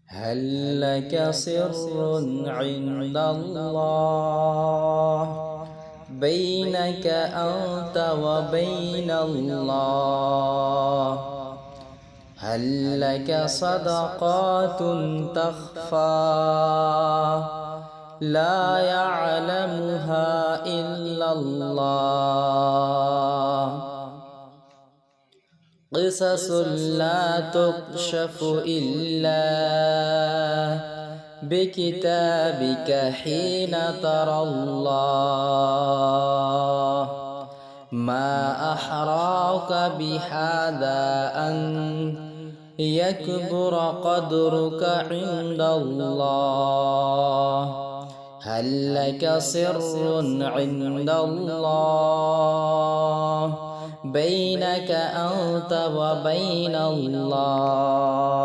هل لك سر عند الله بينك أنت وبين الله؟ هل لك صدقات تخفى لا يعلمها إلا الله؟ قصص لا تكشف إلا بكتابك حين ترى الله. ما أحراك بهذا أن يكبر قدرك عند الله. هل لك سر عند الله بينك أنت وبين الله؟